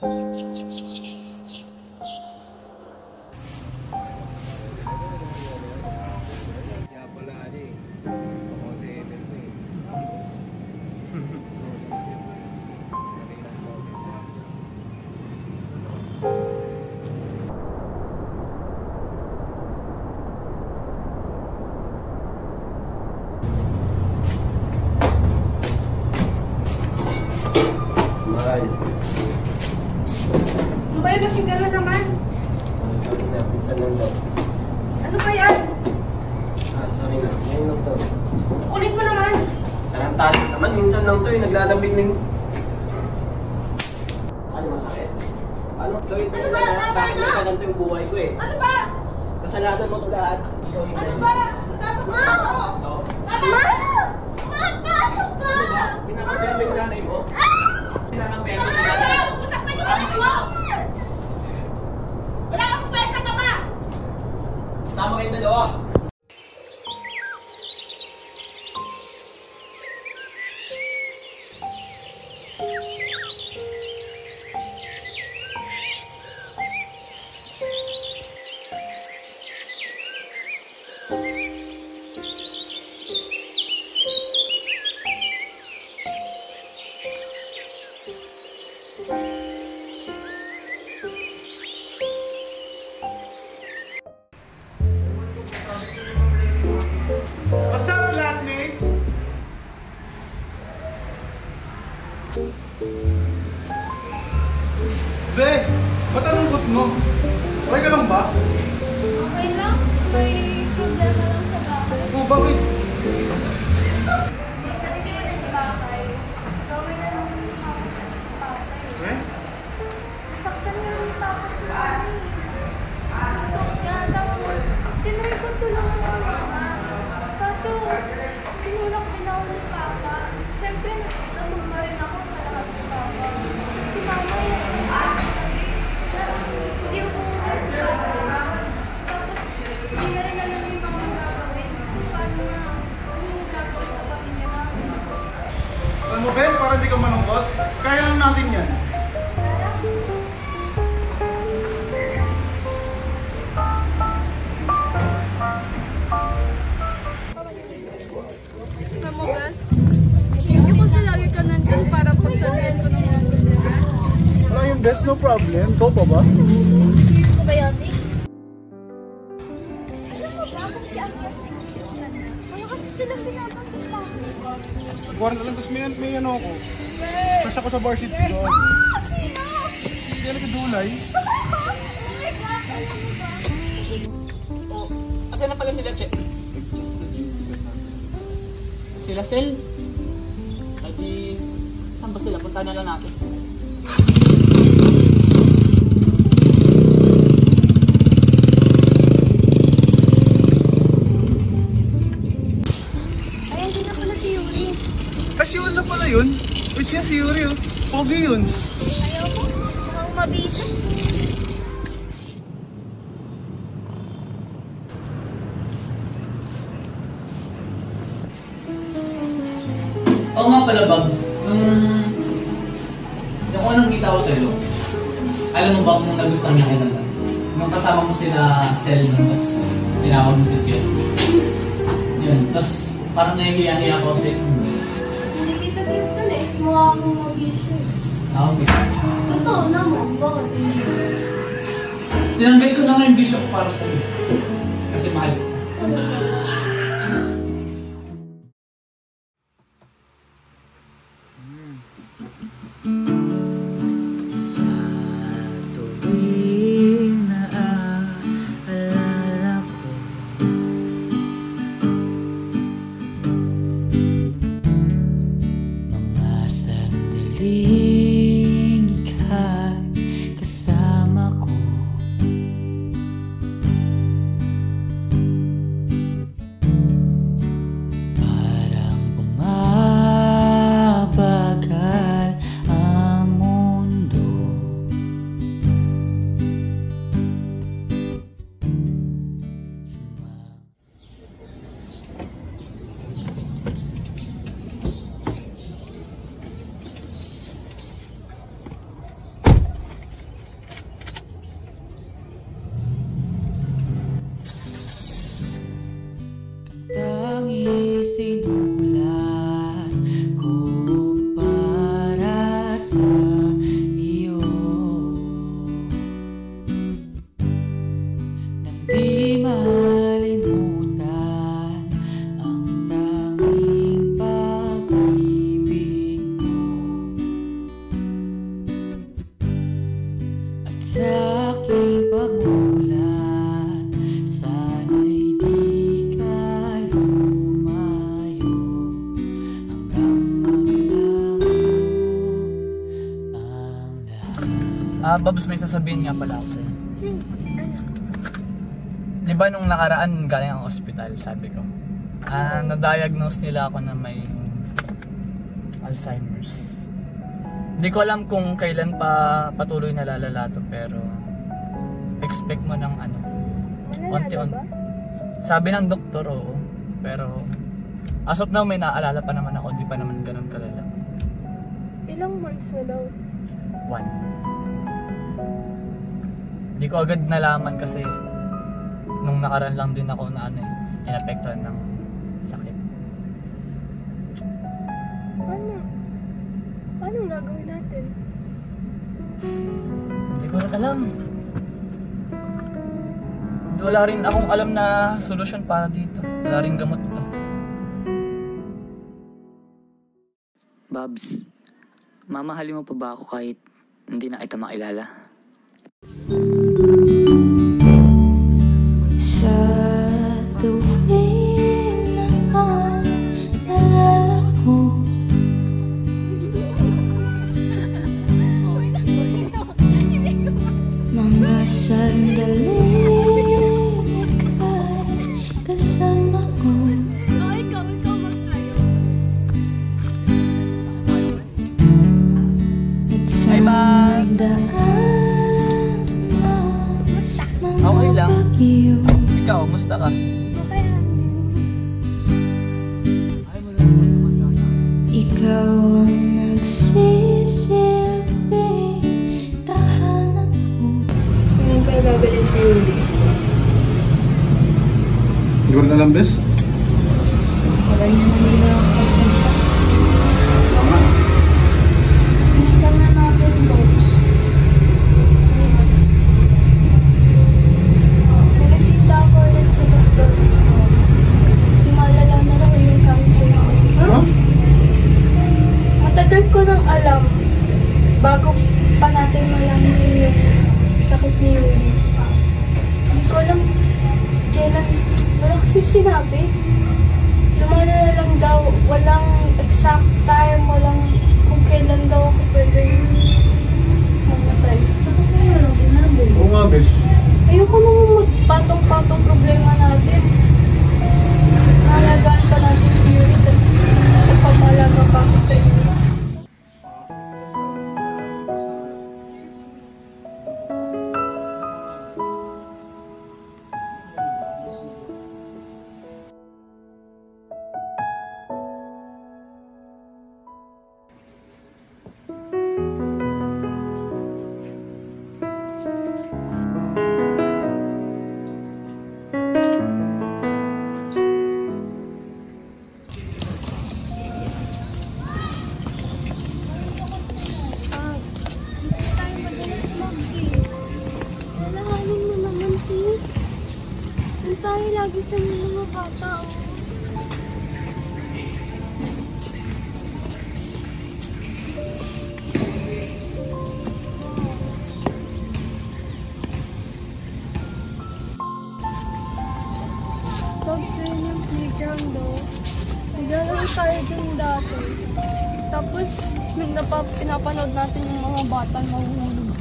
Kaya pala gusto ko si Emil mo eh. Mahal. Ano ba yan? Nasing gala naman. Sorry na, minsan lang daw. Ano ba yan? Sorry na, ngayon lang to. Kulit mo naman. Tarantado naman, minsan lang to eh, naglalambing na yung... Ano, masakit? Ano? Gawin ko Ano na ba? na, Tama bakit na. nagkaganto yung buhay ko eh? Ano ba? Kasalanan mo to lahat. Ano ba? Tatak mo ako. Oo. Ma! Mapasok ka! Ano ba? Pinakampera mo yung nanay mo? Pinakampera mo yung Ano nanay ba? mo? Pusak na yung sarili mo! Wala kang kwenta ka ba? Sama kayong dalawa. What's up, classmates? Be, ba't ang lungkot mo? Okay ka lang ba? Okay lang. May problema lang sa bahay. Oh, bakit? Kasi na sa bahay. Gawin na lang si mama at si papa eh. Eh? Nasaktan na rin papa si mami. Sakot niya. Tapos, tinry ko tulungan si mama. Kaso, tinulak din ako ni papa. Siyempre, natutuma rin ako sa lakas ni papa. Kasi si mama yung nagsasabi na hindi ko kumuha si papa. Tapos, hindi na rin alam yung mama gagawin. Kasi paano na yung gagawin sa pamilya namin. Alam mo, Bes, para di ka malungkot, kaya lang natin yan. Alam mo, Bes, thank you kasi lagi ka nandyan para pagsabihan ko ng mga problema. Wala yung Bes, no problem. Ikaw pa ba? Ito ba yun, eh? Alam mo ba kung si Angel si Christian? Kaya kasi silang pinapansin pa. Buwan na lang, tapos may ano ako. Crush ako sa bar seat ko doon. Sino? Hindi na kadulay. Oh my God! Alam mo ba? Oh, asan na pala sila, Che? Sila, Sel? Pwede, saan ba sila? Punta na lang natin. Ay, hindi na pala si Yuri. Si Yun na pala yun. Wait siya, si Yuri yun. Pogi yun. Ayaw ko. Mukhang mabisa. Oo nga pala, Babs. Yung unang kita ko sa'yo, alam mo ba kung nagustuhan niya kayo naman? Nung kasama mo sila Sel nun, tapos tinawag mo si Che. Yun, tapos parang nahihiya-hiya ako sa'yo. Hindi kita tingnan eh. Mukha akong mabisa eh. Okay. Totoo naman. Bakit hindi? Tinanggal ko na nga yung bisyo ko para sa'yo. Kasi mahal ko. sa aking pagmulat, sana'y di ka lumayo hanggang maglaho ang lahat. Babs, may sasabihin nga pala ako sa'yo. Di ba nung nakaraan galing ang ospital, sabi ko, na-diagnose nila ako na may Alzheimer's. Hindi ko alam kung kailan pa patuloy na lalala to, pero expect mo ng Malala ba? Sabi ng doktor, oo. Pero as of now, may naaalala pa naman ako, di pa naman ganun kalala. Ilang months na daw? 1. Di ko agad nalaman kasi nung nakaraan lang din ako na inapektuhan ng sakit. Anong gagawin natin? Hindi ko rin alam. Wala rin akong alam na solusyon para dito. Wala rin gamot ito. Babs, mamahalin mo pa ba ako kahit hindi na kita makilala? Sa tuwing naalala ko mga sandaling ika'y kasama ko. Ikaw magtayo. At sa daan Okay lang. bagyo. Ikaw, musta ka? Okay lang din. Ikaw ang nagsisilbing tahanan ko. Ngayon ka gagalit si Yuri. Hindi ko rin alam, bes. Wala niya na nila ang pagsalita. Tama. Miss lang na natin, Bobs. Please. Naresita ako ulit sa doktor. Malala na raw yung cancer ko. Huh? Matagal ko nang alam bago pa natin malaman yung sakit ni Yuri. Hindi ko alam kailan, wala kasing sinabi. Lumalala lang daw, walang exact time, walang kung kailan daw ako pwede mamatay. Walang sinabi. Oo nga, bes. Ayoko nang patong-patong problema natin. Nahalagaan pa natin si Yuri, tapos nagpapalaga pa ako sa inyo. Tayo lagi sa mga bata. Pag sa yung playground daw, naglalaro tayo dun dati. Tapos, pinapanood natin yung mga bata na mahulog.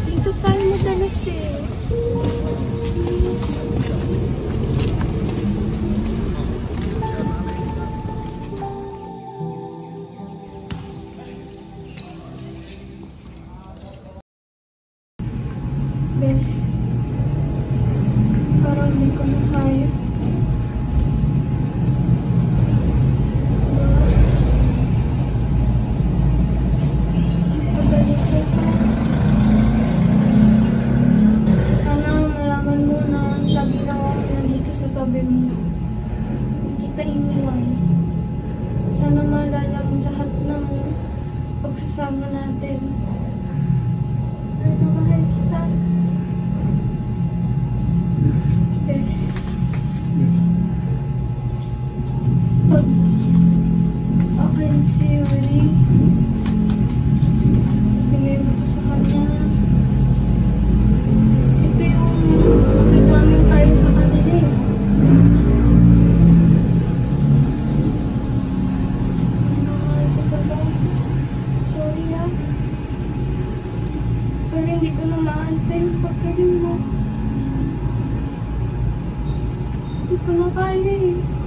Dito tayo madalas eh. Bes, parang hindi ko na kaya. Sana malaman mo na lagi lang ako nandito sa tabi mo. Hindi kita iniwan. Sana maalala mo lahat ng pagsasama natin. Mahal kita. mo. Hindi ko na kaya eh.